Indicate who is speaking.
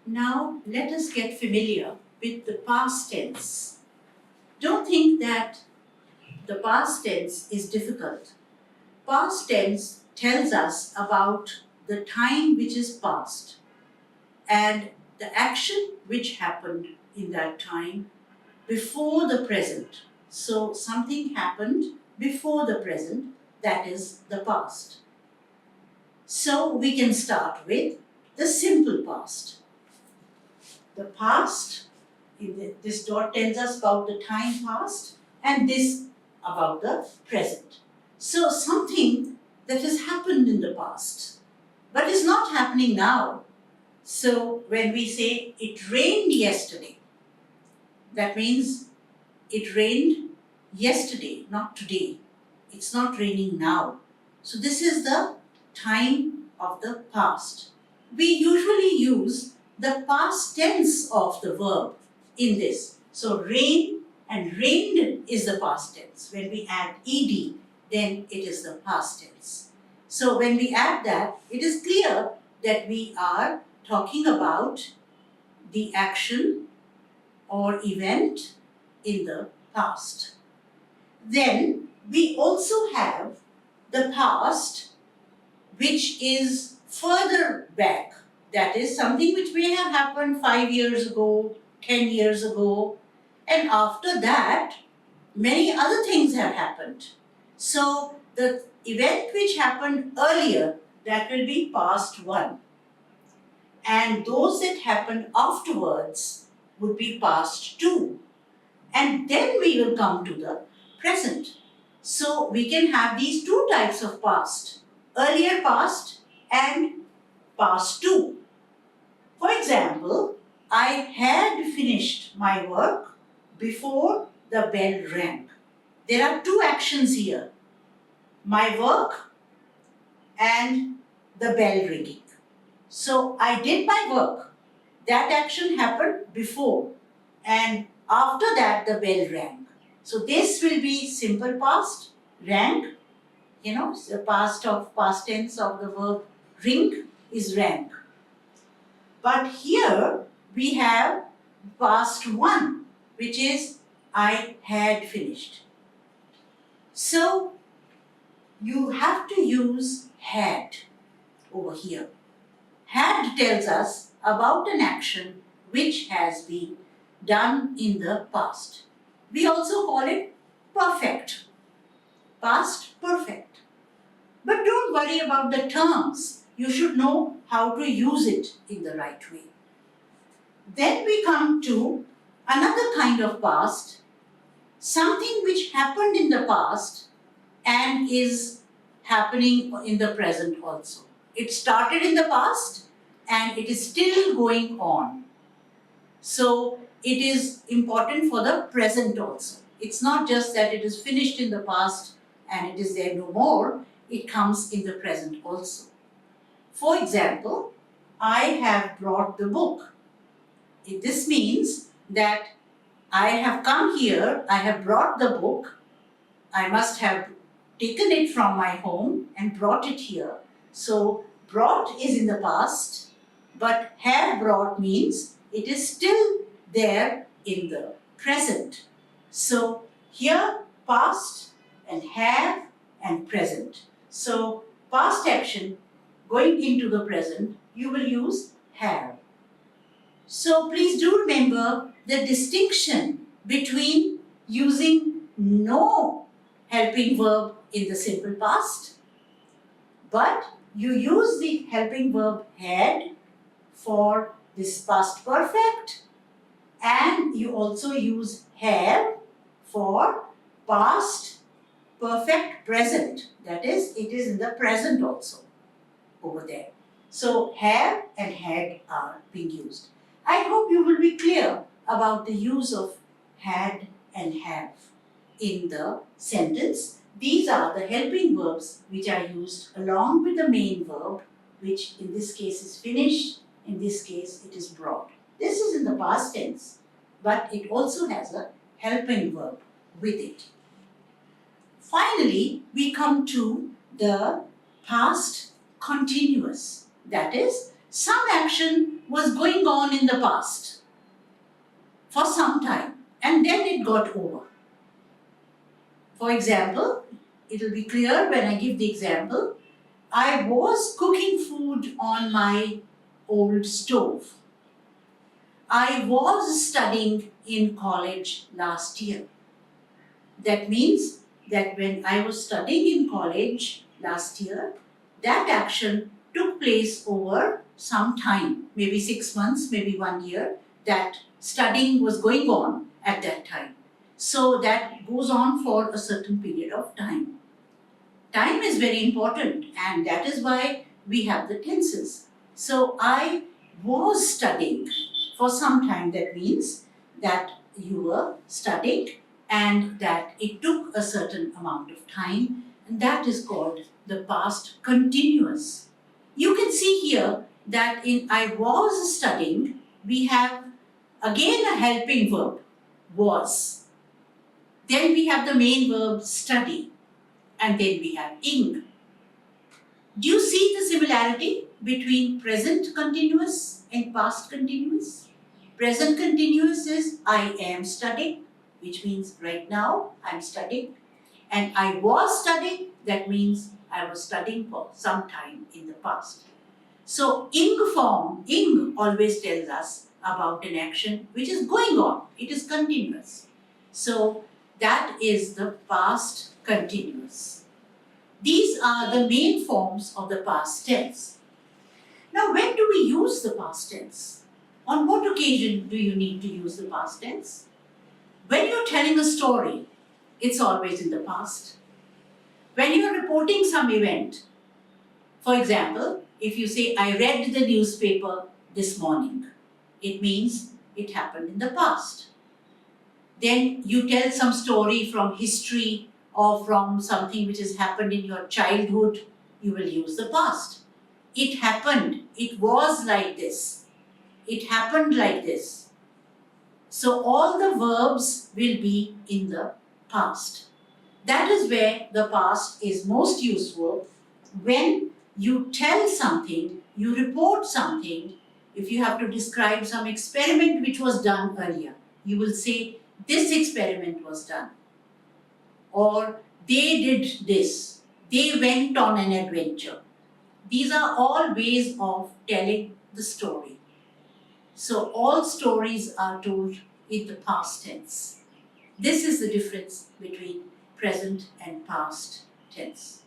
Speaker 1: Now let us get familiar with the past tense. Don't think that the past tense is difficult. Past tense tells us about the time which is past and the action which happened in that time before the present. So something happened before the present, that is the past. So we can start with the simple past. The past, this dot tells us about the time past and this about the present. So something that has happened in the past but is not happening now. So when we say it rained yesterday, that means it rained yesterday, not today. It's not raining now. So this is the time of the past. We usually use the past tense of the verb in this. So rain and rained is the past tense. When we add ed, then it is the past tense. So when we add that, it is clear that we are talking about the action or event in the past. Then we also have the past which is further back. That is something which may have happened 5 years ago, 10 years ago, and after that, many other things have happened. So the event which happened earlier, that will be past one. And those that happened afterwards would be past two. And then we will come to the present. So we can have these two types of past, earlier past and past two. For example, I had finished my work before the bell rang. There are two actions here, my work and the bell ringing. So I did my work. That action happened before and after that the bell rang. So this will be simple past, rang. The past tense of the verb ring is rang. But here we have past one, which is I had finished. So you have to use had over here. Had tells us about an action which has been done in the past. We also call it perfect. Past perfect. But don't worry about the terms. You should know how to use it in the right way. Then we come to another kind of past, something which happened in the past and is happening in the present also. It started in the past and it is still going on. So it is important for the present also. It's not just that it is finished in the past and it is there no more. It comes in the present also. For example, I have brought the book. This means that I have come here, I have brought the book. I must have taken it from my home and brought it here. So brought is in the past, but have brought means it is still there in the present. So here past and have and present. So past action going into the present, you will use have. So please do remember the distinction between using no helping verb in the simple past, but you use the helping verb had for this past perfect, and you also use have for past perfect present. That is, it is in the present also over there. So have and had are being used. I hope you will be clear about the use of had and have in the sentence. These are the helping verbs which are used along with the main verb, which in this case is finished, in this case it is brought. This is in the past tense, but it also has a helping verb with it. Finally, we come to the past continuous. That is some action was going on in the past for some time and then it got over. For example, it will be clear when I give the example. I was cooking food on my old stove. I was studying in college last year. That means that when I was studying in college last year, that action took place over some time, maybe 6 months, maybe 1 year, that studying was going on at that time. So that goes on for a certain period of time. Time is very important and that is why we have the tenses. So I was studying for some time. That means that you were studying and that it took a certain amount of time, and that is called the past continuous. You can see here that in I was studying, we have again a helping verb, was. Then we have the main verb study, and then we have ing. Do you see the similarity between present continuous and past continuous? Present continuous is I am studying, which means right now I'm studying. And I was studying, that means I was studying for some time in the past. So ing form, ing always tells us about an action which is going on. It is continuous. So that is the past continuous. These are the main forms of the past tense. Now, when do we use the past tense? On what occasion do you need to use the past tense? When you're telling a story, it's always in the past. When you're reporting some event, for example, if you say, I read the newspaper this morning, it means it happened in the past. Then you tell some story from history or from something which has happened in your childhood, you will use the past. It happened. It was like this. It happened like this. So all the verbs will be in the past. That is where the past is most useful. When you tell something, you report something. If you have to describe some experiment which was done earlier, you will say, this experiment was done. Or they did this. They went on an adventure. These are all ways of telling the story. So all stories are told in the past tense. This is the difference between present and past tense.